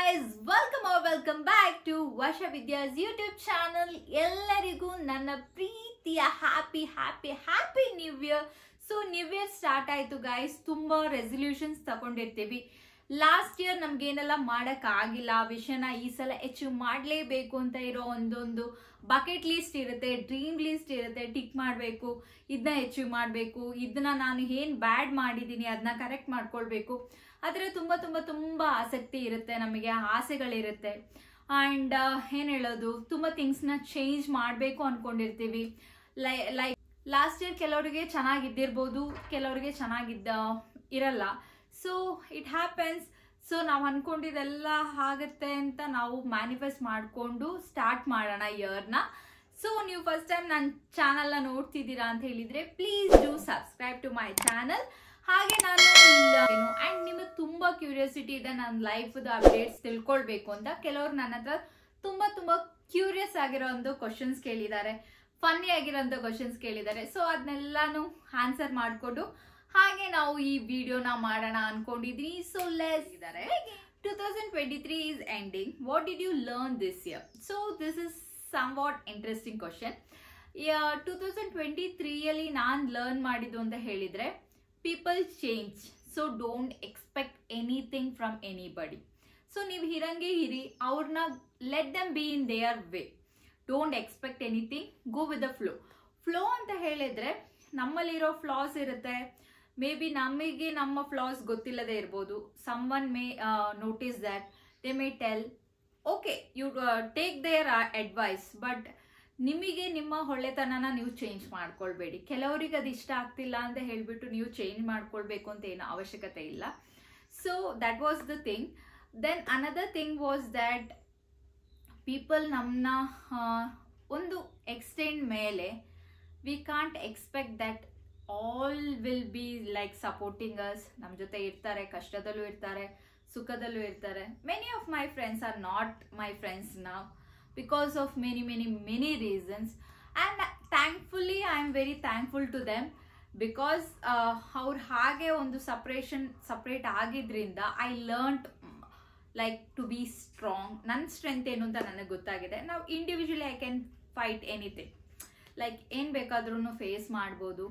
guys, welcome back to Vasha Vidya's YouTube channel. ಎಲ್ಲರಿಗೂ ನನ್ನ ಪ್ರೀತಿಯ happy new year. So new year start ಆಯ್ತು guys. ತುಂಬಾ resolutions ತಗೊಂಡಿರ್ತೀವಿ. Last year ನಮ್ಗೇನೆಲ್ಲ ಮಾಡಕ್ ಆಗಿಲ್ಲ, ವಿಷಯನ ಈ ಸಲ ಅಚೀವ್ ಮಾಡಲೇಬೇಕು ಅಂತ ಇರೋ ಒಂದೊಂದು ಬಕೆಟ್ ಲಿಸ್ಟ್ ಇರುತ್ತೆ, ಡ್ರೀಮ್ ಲಿಸ್ಟ್ ಇರುತ್ತೆ. ಟಿಕ್ ಮಾಡಬೇಕು, ಇದನ್ನ ಅಚೀವ್ ಮಾಡಬೇಕು, ಇದನ್ನ ನಾನು ಏನು ಬ್ಯಾಡ್ ಮಾಡಿದ್ದೀನಿ ಅದನ್ನ ಕರೆಕ್ಟ್ ಮಾಡ್ಕೊಳ್ಬೇಕು. ಆದರೆ ತುಂಬ ಆಸಕ್ತಿ ಇರುತ್ತೆ, ನಮಗೆ ಆಸೆಗಳಿರುತ್ತೆ. ಆ್ಯಂಡ್ ಏನು ಹೇಳೋದು, ತುಂಬ ಥಿಂಗ್ಸ್ನ ಚೇಂಜ್ ಮಾಡಬೇಕು ಅಂದ್ಕೊಂಡಿರ್ತೀವಿ. ಲೈಕ್ ಲಾಸ್ಟ್ ಇಯರ್ ಕೆಲವರಿಗೆ ಚೆನ್ನಾಗಿದ್ದಿರ್ಬೋದು, ಕೆಲವರಿಗೆ ಇರಲ್ಲ. So it happens. ಸೊ ನಾವು ಅಂದ್ಕೊಂಡಿದ್ದೆಲ್ಲ ಆಗುತ್ತೆ ಅಂತ ನಾವು ಮ್ಯಾನಿಫೆಸ್ಟ್ ಮಾಡಿಕೊಂಡು ಸ್ಟಾರ್ಟ್ ಮಾಡೋಣ ಇಯರ್ನ. ಸೊ ನೀವು ಫಸ್ಟ್ ಟೈಮ್ ನನ್ನ ಚಾನಲ್ನ ನೋಡ್ತಿದ್ದೀರಾ ಅಂತ ಹೇಳಿದರೆ please do subscribe to my channel. ಹಾಗೆ ನಾನು ಆ್ಯಂಡ್ ನಿಮಗೆ ತುಂಬ ಕ್ಯೂರಿಯಾಸಿಟಿ ಇದೆ ನನ್ನ ಲೈಫ್ದು ಅಪ್ಡೇಟ್ಸ್ ತಿಳ್ಕೊಳ್ಬೇಕು ಅಂತ. ಕೆಲವರು ನನ್ನ ಹತ್ರ ತುಂಬ ಕ್ಯೂರಿಯಸ್ ಆಗಿರೋ ಒಂದು ಕ್ವಶನ್ಸ್ ಕೇಳಿದ್ದಾರೆ, ಫನ್ನಿ ಆಗಿರೋಂಥ ಕ್ವಶನ್ಸ್ ಕೇಳಿದ್ದಾರೆ. ಸೊ ಅದನ್ನೆಲ್ಲಾನು ಆನ್ಸರ್ ಮಾಡಿಕೊಂಡು ಹಾಗೆ ನಾವು ಈ ವಿಡಿಯೋನ ಮಾಡೋಣ ಅನ್ಕೊಂಡಿದ್ದೀನಿ. ಸೊ ಲೆಟ್ಸ್ ಇದ್ದಾರೆ 2023 is ending. What did you learn this year? So this is somewhat interesting question. 2023 ಅಲ್ಲಿ ನಾನು ಲರ್ನ್ ಮಾಡಿದ್ದು ಅಂತ ಹೇಳಿದ್ರೆ, people change, so don't expect anything from anybody. So ನೀವು ಇರಂಗೆ ಇರಿ, ಅವ್ರನ್ನ let them B in there way. Don't expect anything, go with the flow ಅಂತ ಹೇಳಿದ್ರೆ ನಮ್ಮಲ್ಲಿರೋ ಫ್ಲಾಸ್ ಇರುತ್ತೆ. ಮೇ ಬಿ ನಮಗೆ ನಮ್ಮ ಫ್ಲಾಸ್ ಗೊತ್ತಿಲ್ಲದೆ ಇರ್ಬೋದು. Someone may notice that, they may tell okay you take their advice, but ನಿಮಗೆ ನಿಮ್ಮ ಹೊಳ್ಳೆತನನ ನೀವು ಚೇಂಜ್ ಮಾಡ್ಕೊಳ್ಬೇಡಿ. ಕೆಲವರಿಗೆ ಅದು ಇಷ್ಟ ಆಗ್ತಿಲ್ಲ ಅಂತ ಹೇಳಿಬಿಟ್ಟು ನೀವು ಚೇಂಜ್ ಮಾಡ್ಕೊಳ್ಬೇಕು ಅಂತ ಏನು ಅವಶ್ಯಕತೆ ಇಲ್ಲ. So that was the thing. Then another thing was that people ನಮ್ಮನ್ನ ಒಂದು ಎಕ್ಸ್ಟೆಂಡ್ ಮೇಲೆ we can't expect that all will be like supporting us. ನಮ್ಮ ಜೊತೆ ಇರ್ತಾರೆ, ಕಷ್ಟದಲ್ಲೂ ಇರ್ತಾರೆ, ಸುಖದಲ್ಲೂ ಇರ್ತಾರೆ. Many of my friends are not my friends now because of many reasons, and thankfully I am very thankful to them because ಅವ್ರು ಹಾಗೆ ಒಂದು ಸಪ್ರೇಟ್ ಆಗಿದ್ರಿಂದ I learned like to be strong. ನನ್ನ ಸ್ಟ್ರೆಂತ್ ಏನು ಅಂತ ನನಗೆ ಗೊತ್ತಾಗಿದೆ. ನಾವು individually I can fight anything, like ಏನು ಬೇಕಾದ್ರೂ ಫೇಸ್ ಮಾಡ್ಬೋದು.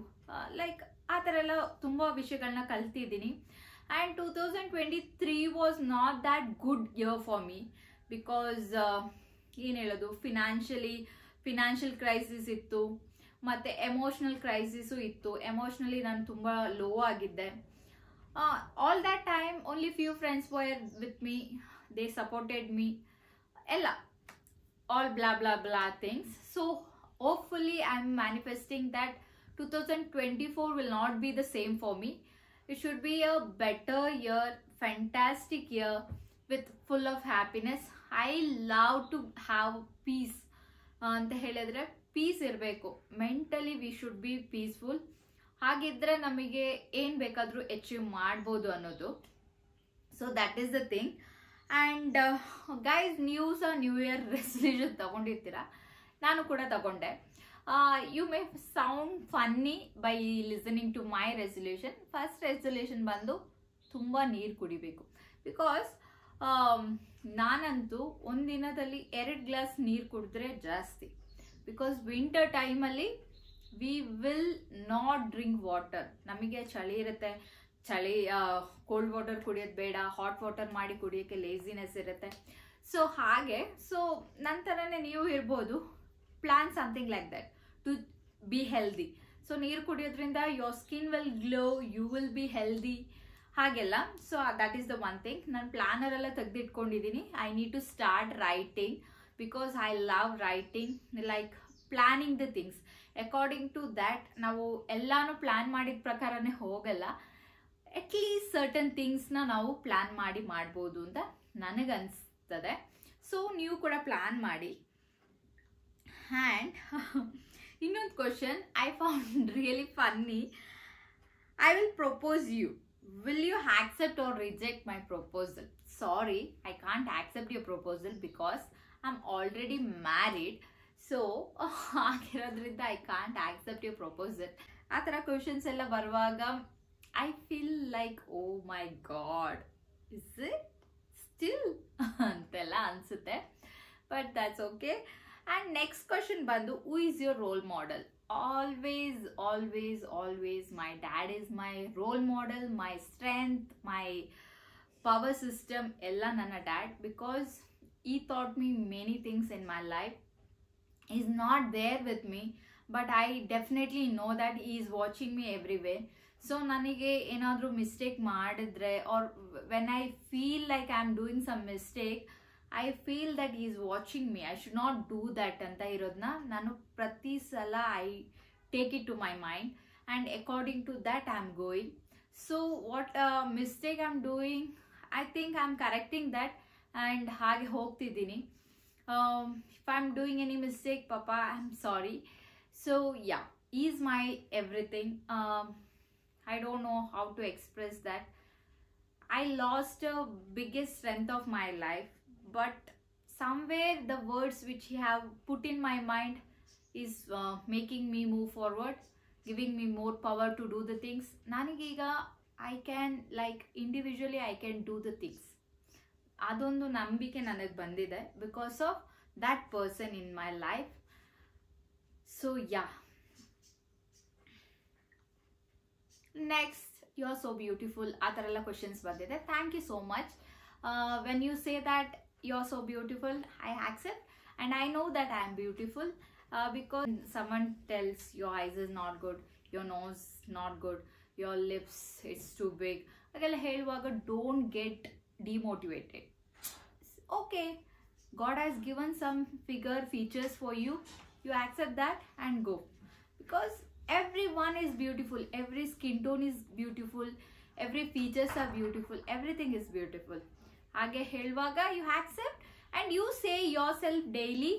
ಲೈಕ್ ಆ ಥರ ಎಲ್ಲ ತುಂಬ ವಿಷಯಗಳನ್ನ ಕಲ್ತಿದ್ದೀನಿ. And 2023 was not that good year for me because ಏನು ಹೇಳೋದು, ಫಿನಾನ್ಷಿಯಲ್ ಕ್ರೈಸಿಸ್ ಇತ್ತು, ಮತ್ತು ಎಮೋಷ್ನಲ್ ಕ್ರೈಸಿಸು ಇತ್ತು. ಎಮೋಷ್ನಲಿ ನಾನು ತುಂಬ ಲೋ ಆಗಿದ್ದೆ. All that time only few friends were with me, they supported me ಎಲ್ಲ, all blah things. So hopefully I am manifesting that 2024 will not be the same for me. It should be a better year, fantastic year with full of happiness. I love to have peace ಅಂತ ಹೇಳಿದ್ರೆ peace ಇರಬೇಕು. Mentally we should be peaceful. ಹಾಗಿದ್ರೆ ನಮಗೆ ಏನು ಬೇಕಾದರೂ achieve ಮಾಡ್ಬೋದು ಅನ್ನೋದು. So that is the thing. And guys, new year resolution ತಗೊಂಡಿರ್ತೀರ, ನಾನು ಕೂಡ ತಗೊಂಡೆ. You may sound funny by listening to my resolution. First resolution ಬಂದು ತುಂಬ ನೀರು ಕುಡಿಬೇಕು. ಬಿಕಾಸ್ ನಾನಂತೂ ಒಂದಿನದಲ್ಲಿ 2 ಗ್ಲಾಸ್ ನೀರು ಕುಡಿದ್ರೆ ಜಾಸ್ತಿ. ಬಿಕಾಸ್ ವಿಂಟರ್ ಟೈಮಲ್ಲಿ we will not drink water. ನಮಗೆ ಚಳಿ ಇರುತ್ತೆ, ಕೋಲ್ಡ್ ವಾಟರ್ ಕುಡಿಯೋದು ಬೇಡ, ಹಾಟ್ ವಾಟರ್ ಮಾಡಿ ಕುಡಿಯೋಕ್ಕೆ ಲೇಸಿನೆಸ್ ಇರುತ್ತೆ. ಸೊ ಹಾಗೆ, ಸೊ ನಂತರನೇ ನೀವು ಇರ್ಬೋದು, plan something like that to be healthy. So ನೀರು ಕುಡಿಯೋದ್ರಿಂದ your skin will glow, you will be healthy, ಹಾಗೆಲ್ಲ. So that is the one thing. ನಾನು ಪ್ಲಾನರೆಲ್ಲ ತೆಗೆದಿಟ್ಕೊಂಡಿದ್ದೀನಿ. I need to start writing because I love writing, like planning the things according to that. ನಾವು ಎಲ್ಲಾನು plan ಮಾಡಿದ ಪ್ರಕಾರನೇ ಹೋಗಲ್ಲ. At least certain ಥಿಂಗ್ಸ್ನ ನಾವು ಪ್ಲಾನ್ ಮಾಡ್ಬೋದು ಅಂತ ನನಗನ್ನಿಸ್ತದೆ. ಸೊ ನೀವು ಕೂಡ ಪ್ಲಾನ್ ಮಾಡಿ. ಆ್ಯಂಡ್ ಇನ್ನೊಂದು question I found really funny. I will propose you. Will you accept or reject my proposal? Sorry, I can't accept your proposal because I'm already married. So ಆಗಿರೋದ್ರಿಂದ I can't accept your proposal. ಆ ಥರ questions ಎಲ್ಲ ಬರುವಾಗ I feel like, oh my god, is it still ಅನ್ಸುತ್ತೆ, but that's okay. And next question ಬಂದು, who is your role model? Always always always my dad is my role model, my strength, my power system ಎಲ್ಲ ನನ್ನ dad. Because he taught me many things in my life. He's not there with me, but I definitely know that he is watching me everywhere. So ನನಗೆ ಏನಾದರೂ mistake ಮಾಡಿದ್ರೆ, or when I feel like I'm doing some mistake, I feel that he is watching me, I should not do that ಅಂತ ಇರೋದನ್ನ ನಾನು ಪ್ರತಿ ಸಲ I take it to my mind, and according to that I'm going. So what mistake I'm doing, I think I'm correcting that, and ಹಾಗೆ ಹೋಗ್ತಿದ್ದೀನಿ. If I'm doing any mistake, papa, I'm sorry. So yeah, he is my everything. I don't know how to express that. I lost a biggest strength of my life, but somewhere the words which he have put in my mind is making me move forward, giving me more power to do the things. ನನಗೀಗ I can, like, individually I can do the things. ಅದೊಂದು ನಂಬಿಕೆ ನನಗೆ ಬಂದಿದೆ because of that person in my life. So yeah, next, you are so beautiful. ಆ ಥರ ಎಲ್ಲ questions ಬಂದಿದೆ. Thank you so much. when you say that you are so beautiful, I accept, and I know that I am beautiful, because someone tells your eyes is not good, your nose not good, your lips it's too big, ಹಾಗೆಲ್ಲ ಹೇಳುವಾಗ don't get demotivated. Okay, God has given some features for you, you accept that and go, because everyone is beautiful, every skin tone is beautiful, every features are beautiful, everything is beautiful. ಹಾಗೆ ಹೇಳುವಾಗ you accept, and you say yourself daily,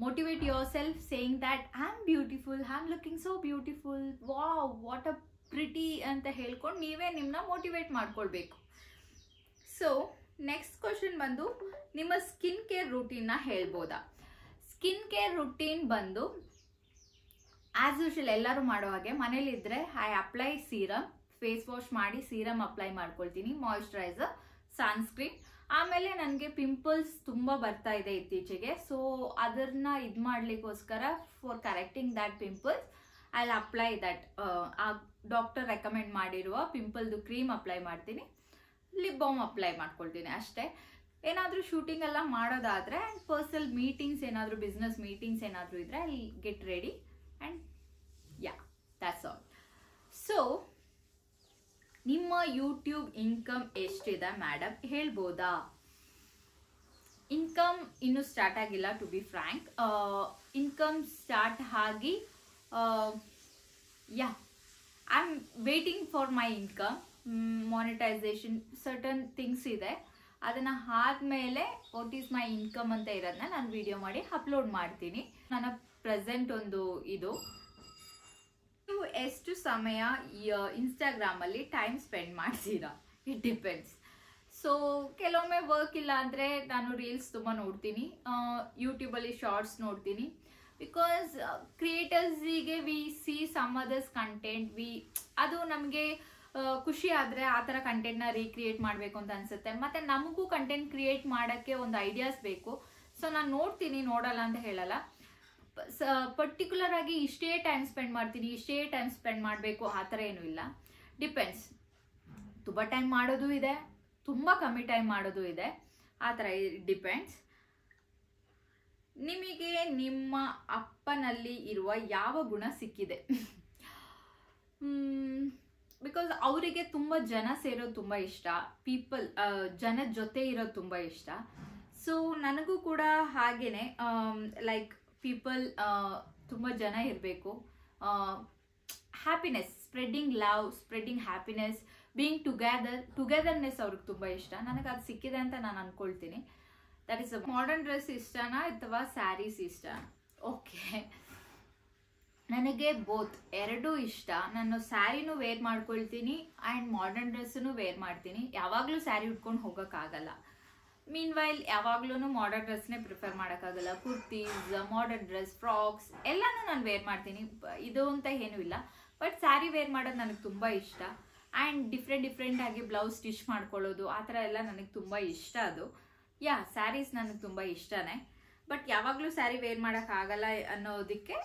motivate yourself saying that I'm beautiful, I'm looking so beautiful, wow, what a pretty ಅಂತ ಹೇಳ್ಕೊಂಡು ನೀವೇ ನಿಮ್ಮನ್ನ motivate ಮಾಡ್ಕೊಳ್ಬೇಕು. So next question ಬಂದು, ನಿಮ್ಮ skin care ರೂಟೀನ್ನ ಹೇಳ್ಬೋದಾ? ಸ್ಕಿನ್ ಕೇರ್ ರೂಟೀನ್ ಬಂದು ಆಸ್ ಯೂಶುವಲ್ ಎಲ್ಲರೂ ಮಾಡೋ ಹಾಗೆ, ಮನೇಲಿದ್ರೆ I apply serum, face wash ಮಾಡಿ ಸೀರಮ್ ಅಪ್ಲೈ ಮಾಡ್ಕೊಳ್ತೀನಿ, ಮಾಯಿಶ್ಚರೈಸರ್, ಸನ್ಸ್ಕ್ರೀನ್. ಆಮೇಲೆ ನನಗೆ ಪಿಂಪಲ್ಸ್ ತುಂಬ ಬರ್ತಾ ಇದೆ ಇತ್ತೀಚೆಗೆ, ಸೊ ಅದನ್ನ ಇದು ಮಾಡಲಿಕ್ಕೋಸ್ಕರ for correcting that pimples I apply that ಆ ಡಾಕ್ಟರ್ ರೆಕಮೆಂಡ್ ಮಾಡಿರುವ ಪಿಂಪಲ್ದು ಕ್ರೀಮ್ ಅಪ್ಲೈ ಮಾಡ್ತೀನಿ, ಲಿಪ್ ಬಾಮ್ ಅಪ್ಲೈ ಮಾಡ್ಕೊಳ್ತೀನಿ ಅಷ್ಟೇ. ಏನಾದರೂ ಶೂಟಿಂಗ್ ಎಲ್ಲ ಮಾಡೋದಾದರೆ ಆ್ಯಂಡ್ ಪರ್ಸನಲ್ ಮೀಟಿಂಗ್ಸ್ ಏನಾದರೂ ಬಿಸ್ನೆಸ್ ಮೀಟಿಂಗ್ಸ್ ಏನಾದರೂ ಇದ್ದರೆ I get ready and yeah, that's all. So ನಿಮ್ಮ ಯೂಟ್ಯೂಬ್ ಇನ್ಕಮ್ ಎಷ್ಟಿದೆ ಮೇಡಮ್ ಹೇಳ್ಬೋದಾ? ಇನ್ಕಮ್ ಇನ್ನೂ ಸ್ಟಾರ್ಟ್ ಆಗಿಲ್ಲ, to be frank. Income start ಆಗಿ yeah, I am waiting for my income, monetisation certain things ಇದೆ, ಅದನ್ನು ಆದಮೇಲೆ ವಾಟ್ ಈಸ್ ಮೈ ಇನ್ಕಮ್ ಅಂತ ಇರೋದನ್ನ ನಾನು ವಿಡಿಯೋ ಮಾಡಿ ಅಪ್ಲೋಡ್ ಮಾಡ್ತೀನಿ. ನನ್ನ ಪ್ರೆಸೆಂಟ್ ಒಂದು ಇದು. ನೀವು ಎಷ್ಟು ಸಮಯ ಇನ್ಸ್ಟಾಗ್ರಾಮಲ್ಲಿ ಟೈಮ್ ಸ್ಪೆಂಡ್ ಮಾಡ್ತೀರಾ? It depends. ಸೊ ಕೆಲವೊಮ್ಮೆ ವರ್ಕ್ ಇಲ್ಲ ಅಂದರೆ ನಾನು ರೀಲ್ಸ್ ತುಂಬ ನೋಡ್ತೀನಿ, ಯೂಟ್ಯೂಬಲ್ಲಿ ಶಾರ್ಟ್ಸ್ ನೋಡ್ತೀನಿ, ಬಿಕಾಸ್ ಕ್ರಿಯೇಟರ್ಸಿಗೆ we see some others content, ಅದು ನಮಗೆ ಖುಷಿ ಆದರೆ ಆ ಥರ ಕಂಟೆಂಟ್ನ ರೀಕ್ರಿಯೇಟ್ ಮಾಡಬೇಕು ಅಂತ ಅನಿಸುತ್ತೆ. ಮತ್ತು ನಮಗೂ ಕಂಟೆಂಟ್ ಕ್ರಿಯೇಟ್ ಮಾಡೋಕ್ಕೆ ಒಂದು ಐಡಿಯಾಸ್ ಬೇಕು. ಸೊ ನಾನು ನೋಡ್ತೀನಿ, ನೋಡಲ್ಲ ಅಂತ ಹೇಳಲ್ಲ. ಪರ್ಟಿಕ್ಯುಲರ್ ಆಗಿ ಇಷ್ಟೇ ಟೈಮ್ ಸ್ಪೆಂಡ್ ಮಾಡ್ತೀನಿ, ಇಷ್ಟೇ ಟೈಮ್ ಸ್ಪೆಂಡ್ ಮಾಡಬೇಕು ಆ ಥರ ಏನೂ ಇಲ್ಲ. ಡಿಪೆಂಡ್ಸ್. ತುಂಬ ಟೈಮ್ ಮಾಡೋದು ಇದೆ, ತುಂಬ ಕಮ್ಮಿ ಟೈಮ್ ಮಾಡೋದು ಇದೆ, ಆ ಥರ ಡಿಪೆಂಡ್ಸ್. ನಿಮಗೆ ನಿಮ್ಮ ಅಪ್ಪನಲ್ಲಿ ಇರುವ ಯಾವ ಗುಣ ಸಿಕ್ಕಿದೆ? ಬಿಕಾಸ್ ಅವರಿಗೆ ತುಂಬ ಜನ ಸೇರೋದು ತುಂಬ ಇಷ್ಟ, ಜನದ ಜೊತೆ ಇರೋದು ತುಂಬ ಇಷ್ಟ. ಸೊ ನನಗೂ ಕೂಡ ಹಾಗೇನೆ, ಲೈಕ್ ಪೀಪಲ್ ತುಂಬ ಜನ ಇರಬೇಕು, happiness, spreading love, spreading happiness, being togetherness ಅವ್ರಿಗೆ ತುಂಬ ಇಷ್ಟ. ನನಗೆ ಅದು ಸಿಕ್ಕಿದೆ ಅಂತ ನಾನು ಅನ್ಕೊಳ್ತೀನಿ. ದಟ್ ಈಸ್ ಮಾಡರ್ನ್ ಡ್ರೆಸ್ ಇಷ್ಟನಾ ಅಥವಾ ಸ್ಯಾರೀಸ್ ಇಷ್ಟನಾ? ಓಕೆ, ನನಗೆ ಬೋತ್, ಎರಡೂ ಇಷ್ಟ. ನಾನು ಸ್ಯಾರಿನೂ ವೇರ್ ಮಾಡ್ಕೊಳ್ತೀನಿ ಆ್ಯಂಡ್ ಮಾಡರ್ನ್ ಡ್ರೆಸ್ಸನ್ನು ವೇರ್ ಮಾಡ್ತೀನಿ. ಯಾವಾಗಲೂ ಸ್ಯಾರಿ ಉಟ್ಕೊಂಡು ಹೋಗೋಕ್ಕಾಗಲ್ಲ. ಮೀನ್ ವೈಲ್ ಯಾವಾಗ್ಲೂ ಮಾಡರ್ನ್ ಡ್ರೆಸ್ನೇ ಪ್ರಿಫರ್ ಮಾಡೋಕ್ಕಾಗಲ್ಲ. ಕುರ್ತೀಸ್, ಮಾಡರ್ನ್ ಡ್ರೆಸ್, ಫ್ರಾಕ್ಸ್ ಎಲ್ಲನೂ ನಾನು ವೇರ್ ಮಾಡ್ತೀನಿ, ಇದು ಅಂತ ಏನೂ ಇಲ್ಲ. ಬಟ್ ಸ್ಯಾರಿ ವೇರ್ ಮಾಡೋದು ನನಗೆ ತುಂಬ ಇಷ್ಟ. ಆ್ಯಂಡ್ ಡಿಫ್ರೆಂಟ್ ಆಗಿ ಬ್ಲೌಸ್ ಸ್ಟಿಚ್ ಮಾಡ್ಕೊಳ್ಳೋದು ಆ ಥರ ಎಲ್ಲ ನನಗೆ ತುಂಬ ಇಷ್ಟ. ಅದು ಯಾ ಸ್ಯಾರೀಸ್ ನನಗೆ ತುಂಬ ಇಷ್ಟನೇ, ಬಟ್ ಯಾವಾಗಲೂ ಸ್ಯಾರಿ ವೇರ್ ಮಾಡೋಕ್ಕಾಗಲ್ಲ ಅನ್ನೋದಕ್ಕೆ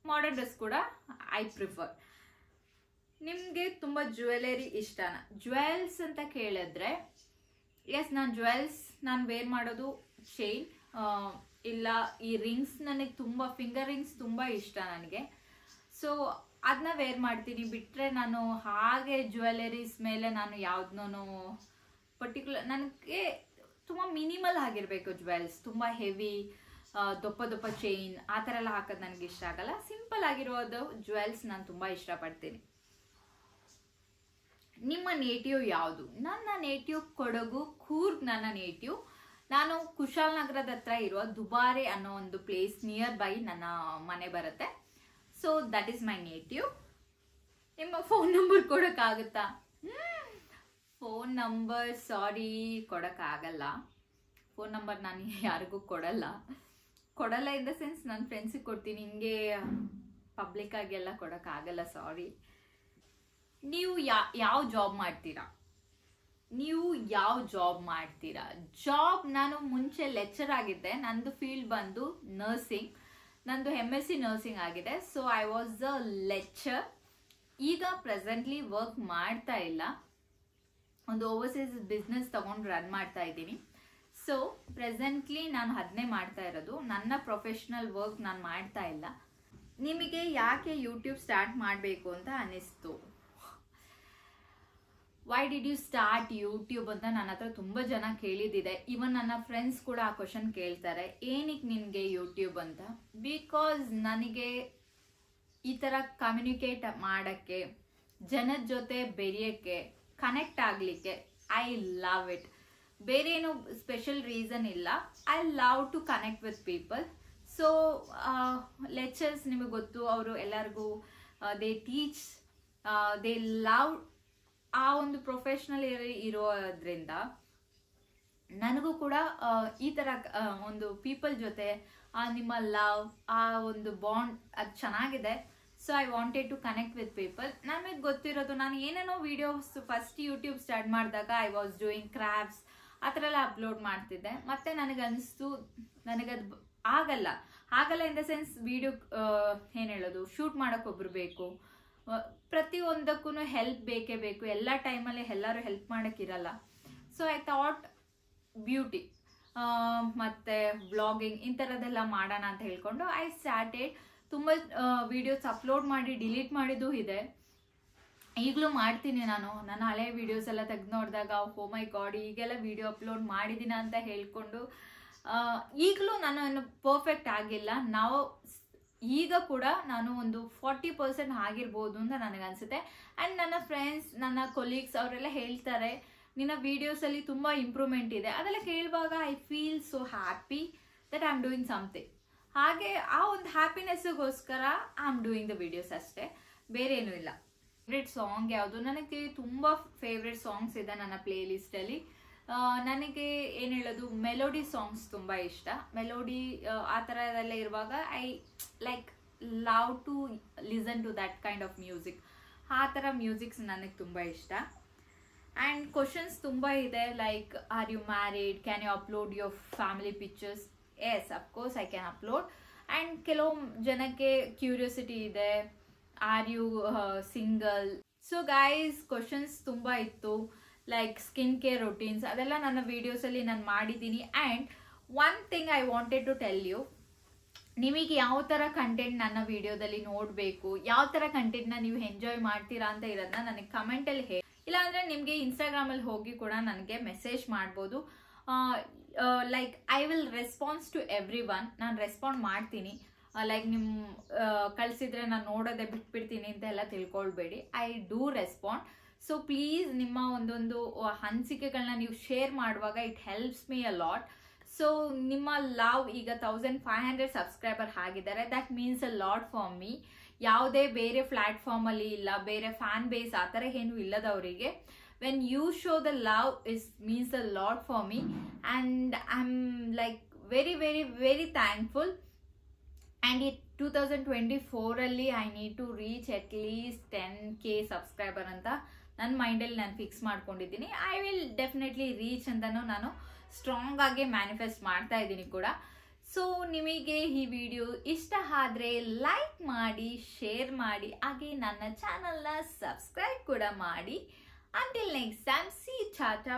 ಮಾಡರ್ನ್ ಡ್ರೆಸ್ ಕೂಡ ಐ ಪ್ರಿಫರ್. ನಿಮಗೆ ತುಂಬ ಜ್ಯುವೆಲರಿ ಇಷ್ಟನಾ? ಜ್ಯುವೆಲ್ಸ್ ಅಂತ ಕೇಳಿದ್ರೆ ಎಸ್, ನಾನು ವೇರ್ ಮಾಡೋದು ಚೈನ್ ಇಲ್ಲ ಈ ರಿಂಗ್ಸ್. ನನಗೆ ತುಂಬ ಫಿಂಗರ್ ರಿಂಗ್ಸ್ ತುಂಬ ಇಷ್ಟ ನನಗೆ. ಸೊ ಅದನ್ನ ವೇರ್ ಮಾಡ್ತೀನಿ. ಬಿಟ್ಟರೆ ನಾನು ಹಾಗೆ ಜ್ಯುವೆಲರೀಸ್ ಮೇಲೆ ನಾನು ಯಾವುದನ್ನೂ ಪರ್ಟಿಕ್ಯುಲರ್, ನನಗೆ ತುಂಬ ಮಿನಿಮಲ್ ಆಗಿರಬೇಕು ಜ್ಯುವೆಲ್ಸ್. ತುಂಬ ಹೆವಿ ದೊಪ್ಪ ಚೈನ್ ಆ ಥರ ಎಲ್ಲ ಹಾಕೋದು ನನಗೆ ಇಷ್ಟ ಆಗಲ್ಲ. ಸಿಂಪಲ್ ಆಗಿರೋದು ಜ್ಯುವೆಲ್ಸ್ ನಾನು ತುಂಬ ಇಷ್ಟಪಡ್ತೀನಿ. ನಿಮ್ಮ ನೇಟಿವ್ ಯಾವುದು? ನನ್ನ ನೇಟಿವ್ ಕೊಡಗು, ಕೂರ್ಗ್ ನನ್ನ ನೇಟಿವ್. ನಾನು ಕುಶಾಲನಗರದ ಹತ್ರ ಇರುವ ದುಬಾರೆ ಅನ್ನೋ ಒಂದು ಪ್ಲೇಸ್ ನಿಯರ್ ಬೈ ನನ್ನ ಮನೆ ಬರುತ್ತೆ. So that is my native. ನಿಮ್ಮ ಫೋನ್ ನಂಬರ್ ಕೊಡೋಕ್ಕಾಗುತ್ತಾ? ಫೋನ್ ನಂಬರ್ ಸಾರಿ ಕೊಡೋಕ್ಕಾಗಲ್ಲ. ಫೋನ್ ನಂಬರ್ ನಾನು ಯಾರಿಗೂ ಕೊಡಲ್ಲ ಇನ್ ದ ಸೆನ್ಸ್ ನನ್ನ ಫ್ರೆಂಡ್ಸಿಗೆ ಕೊಡ್ತೀನಿ, ಹಿಂಗೆ ಪಬ್ಲಿಕ್ ಆಗೆಲ್ಲ ಕೊಡೋಕ್ಕಾಗಲ್ಲ, ಸಾರಿ. ನೀವು ಯಾವ ಜಾಬ್ ಮಾಡ್ತೀರಾ? ಜಾಬ್ ನಾನು ಮುಂಚೆ ಲೆಕ್ಚರ್ ಆಗಿದ್ದೆ. ನಂದು ಫೀಲ್ಡ್ ಬಂದು ನರ್ಸಿಂಗ್. ನಂದು MSc ನರ್ಸಿಂಗ್ ಆಗಿದೆ. So I was a lecture. ಈಗ ಪ್ರೆಸೆಂಟ್ಲಿ ವರ್ಕ್ ಮಾಡ್ತಾ ಇಲ್ಲ. ಒಂದು ಓವರ್ಸೀಸ್ ಬಿಸ್ನೆಸ್ ತಗೊಂಡು ರನ್ ಮಾಡ್ತಾ ಇದ್ದೀನಿ. ಸೊ ಪ್ರೆಸೆಂಟ್ಲಿ ನಾನು ಅದನ್ನೇ ಮಾಡ್ತಾ ಇರೋದು. ನನ್ನ ಪ್ರೊಫೆಷ್ನಲ್ ವರ್ಕ್ ನಾನು ಮಾಡ್ತಾ ಇಲ್ಲ. ನಿಮಗೆ ಯಾಕೆ ಯೂಟ್ಯೂಬ್ ಸ್ಟಾರ್ಟ್ ಮಾಡಬೇಕು ಅಂತ ಅನಿಸ್ತು? Why did you start YouTube ಅಂತ ನನ್ನ ಹತ್ರ ತುಂಬ ಜನ ಕೇಳಿದಿದೆ. ಈವನ್ ನನ್ನ ಫ್ರೆಂಡ್ಸ್ ಕೂಡ ಆ ಕ್ವಶನ್ ಕೇಳ್ತಾರೆ, ಏನಕ್ಕೆ ನಿನಗೆ ಯೂಟ್ಯೂಬ್ ಅಂತ. ಬಿಕಾಸ್ ನನಗೆ ಈ ಥರ ಕಮ್ಯುನಿಕೇಟ್ ಮಾಡೋಕ್ಕೆ, ಜನದ ಜೊತೆ ಬೆರೆಯೋಕ್ಕೆ, ಕನೆಕ್ಟ್ ಆಗಲಿಕ್ಕೆ ಐ ಲವ್ ಇಟ್. ಬೇರೆ ಏನು ಸ್ಪೆಷಲ್ ರೀಸನ್ ಇಲ್ಲ. I love to connect with people. So lectures ನಿಮಗೆ ಗೊತ್ತು, ಅವರು ಎಲ್ಲರಿಗೂ ದೇ ಟೀಚ್, ದೇ ಲವ್ ಆ ಒಂದು ಪ್ರೊಫೆಷ್ನಲ್ ಇರೋದ್ರಿಂದ ನನಗೂ ಕೂಡ ಈ ಥರ ಒಂದು ಪೀಪಲ್ ಜೊತೆ ನಿಮ್ಮ ಲವ್, ಆ ಒಂದು ಬಾಂಡ್ ಅದು ಚೆನ್ನಾಗಿದೆ. So I wanted to connect with people. ನಮಗೆ ಗೊತ್ತಿರೋದು, ನಾನು ಏನೇನೋ ವಿಡಿಯೋಸ್ ಫಸ್ಟ್ ಯೂಟ್ಯೂಬ್ ಸ್ಟಾರ್ಟ್ ಮಾಡಿದಾಗ ಐ ವಾಸ್ ಡೂಯಿಂಗ್ ಕ್ರಾಫ್ಟ್ಸ್ ಆ ಥರ ಎಲ್ಲ ಅಪ್ಲೋಡ್ ಮಾಡ್ತಿದ್ದೆ. ಮತ್ತೆ ನನಗನ್ನಿಸ್ತು ನನಗದು ಆಗಲ್ಲ ಇನ್ ದ ಸೆನ್ಸ್ ವಿಡಿಯೋ ಏನು ಹೇಳೋದು, ಶೂಟ್ ಮಾಡೋಕ್ಕೊಬ್ರು ಬೇಕು, ಪ್ರತಿಯೊಂದಕ್ಕೂ ಹೆಲ್ಪ್ ಬೇಕೇ ಬೇಕು. ಎಲ್ಲ ಟೈಮಲ್ಲಿ ಎಲ್ಲರೂ ಹೆಲ್ಪ್ ಮಾಡೋಕ್ಕಿರಲ್ಲ. ಸೊ ಐ ಥಾಟ್ ಬ್ಯೂಟಿ ಮತ್ತು ವ್ಲಾಗಿಂಗ್ ಇಂಥರದ್ದೆಲ್ಲ ಮಾಡೋಣ ಅಂತ ಹೇಳ್ಕೊಂಡು ಐ ಸ್ಟಾರ್ಟೆಡ್. ತುಂಬ ವಿಡಿಯೋಸ್ ಅಪ್ಲೋಡ್ ಮಾಡಿ ಡಿಲೀಟ್ ಮಾಡಿದ್ದು ಇದೆ. ಈಗಲೂ ಮಾಡ್ತೀನಿ. ನನ್ನ ಹಳೆ ವಿಡಿಯೋಸ್ ಎಲ್ಲ ತೆಗೆದು ನೋಡಿದಾಗ ಓ ಮೈ ಗಾಡ್, ಈಗೆಲ್ಲ ವಿಡಿಯೋ ಅಪ್ಲೋಡ್ ಮಾಡಿದ್ದೀನ ಅಂತ ಹೇಳ್ಕೊಂಡು ಈಗಲೂ ನಾನು ಏನು ಪರ್ಫೆಕ್ಟ್ ಆಗಿಲ್ಲ. ಈಗ ಕೂಡ ನಾನು ಒಂದು 40% ಆಗಿರ್ಬೋದು ಅಂತ ನನಗನ್ಸುತ್ತೆ. ಆ್ಯಂಡ್ ನನ್ನ ಫ್ರೆಂಡ್ಸ್, ನನ್ನ ಕೊಲೀಗ್ಸ್ ಅವರೆಲ್ಲ ಹೇಳ್ತಾರೆ ನಿನ್ನ ವೀಡಿಯೋಸಲ್ಲಿ ತುಂಬ ಇಂಪ್ರೂವ್ಮೆಂಟ್ ಇದೆ. ಅದೆಲ್ಲ ಕೇಳುವಾಗ I feel so happy that I am doing something. ಹಾಗೆ ಆ ಒಂದು ಹ್ಯಾಪಿನೆಸ್ಗೋಸ್ಕರ I am doing the videos ಅಷ್ಟೇ, ಬೇರೆ ಏನೂ ಇಲ್ಲ. ಫೇವ್ರೆಟ್ ಸಾಂಗ್ ಯಾವುದು? ನನಗೆ ತುಂಬ ಫೇವ್ರೆಟ್ ಸಾಂಗ್ಸ್ ಇದೆ ನನ್ನ ಪ್ಲೇ ಲಿಸ್ಟಲ್ಲಿ. ನನಗೆ ಏನು ಹೇಳೋದು, ಮೆಲೋಡಿ ಸಾಂಗ್ಸ್ ತುಂಬ ಇಷ್ಟ. ಮೆಲೋಡಿ ಆ ಥರದೆಲ್ಲ ಇರುವಾಗ I like love to listen to that kind of music. ಆ ಥರ ಮ್ಯೂಸಿಕ್ಸ್ ನನಗೆ ತುಂಬ ಇಷ್ಟ. ಆ್ಯಂಡ್ ಕ್ವಶನ್ಸ್ ತುಂಬ ಇದೆ, like are you married, can you upload your family pictures? Yes, of course I can upload. And ಕೆಲವು ಜನಕ್ಕೆ ಕ್ಯೂರಿಯಾಸಿಟಿ ಇದೆ, are you single? So guys, questions ತುಂಬ ಇತ್ತು, ಲೈಕ್ ಸ್ಕಿನ್ ಕೇರ್ ರೊಟೀನ್ಸ್, ಅದೆಲ್ಲ ನನ್ನ ವೀಡಿಯೋಸಲ್ಲಿ ನಾನು ಮಾಡಿದ್ದೀನಿ. And one thing I wanted to tell you, ನಿಮಗೆ ಯಾವ ಥರ ಕಂಟೆಂಟ್ ನನ್ನ ವಿಡಿಯೋದಲ್ಲಿ ನೋಡಬೇಕು, ಯಾವ ಥರ ಕಂಟೆಂಟ್ನ ನೀವು ಎಂಜಾಯ್ ಮಾಡ್ತೀರಾ ಅಂತ ಇರೋದನ್ನ ನನಗೆ ಕಮೆಂಟಲ್ಲಿ ಹೇಳಿ. ಇಲ್ಲಾಂದರೆ ನಿಮಗೆ ಇನ್ಸ್ಟಾಗ್ರಾಮಲ್ಲಿ ಹೋಗಿ ಕೂಡ ನನಗೆ ಮೆಸೇಜ್ ಮಾಡ್ಬೋದು. Like I will response to everyone. ನಾನು ರೆಸ್ಪಾಂಡ್ ಮಾಡ್ತೀನಿ. ಲೈಕ್ ನಿಮ್ಮ ಕಳಿಸಿದ್ರೆ ನಾನು ನೋಡೋದೇ ಬಿಟ್ಬಿಡ್ತೀನಿ ಅಂತ ಎಲ್ಲ ತಿಳ್ಕೊಳ್ಬೇಡಿ. I do respond. So please ನಿಮ್ಮ ಒಂದೊಂದು ಅನಿಸಿಕೆಗಳನ್ನ ನೀವು ಶೇರ್ ಮಾಡುವಾಗ it helps me a lot. So ನಿಮ್ಮ ಲವ್, ಈಗ 1500 ಸಬ್ಸ್ಕ್ರೈಬರ್ ಆಗಿದ್ದಾರೆ, that means a lot for me. ಯಾವುದೇ ಬೇರೆ ಪ್ಲ್ಯಾಟ್ಫಾರ್ಮಲ್ಲಿ ಇಲ್ಲ, ಬೇರೆ ಫ್ಯಾನ್ ಬೇಸ್ ಆ ಥರ ಏನು ಇಲ್ಲದವರಿಗೆ when you show the love means a lot for me, and I'm like very very very thankful. And in 2024 ಅಲ್ಲಿ I need to reach at least 10k subscriber ಅಂತ ನನ್ನ ಮೈಂಡಲ್ಲಿ ನಾನು ಫಿಕ್ಸ್ ಮಾಡ್ಕೊಂಡಿದ್ದೀನಿ. ಐ ವಿಲ್ ಡೆಫಿನೆಟ್ಲಿ ರೀಚ್ ಅಂತಲೂ ನಾನು strong ಆಗಿ manifest ಮಾಡ್ತಾ ಇದ್ದೀನಿ ಕೂಡ. ಸೊ ನಿಮಗೆ ಈ ವಿಡಿಯೋ ಇಷ್ಟ ಆದರೆ ಲೈಕ್ ಮಾಡಿ, ಶೇರ್ ಮಾಡಿ, ಹಾಗೆ ನನ್ನ ಚಾನಲ್ನ ಸಬ್ಸ್ಕ್ರೈಬ್ ಕೂಡ ಮಾಡಿ. Until next time, see you, tata.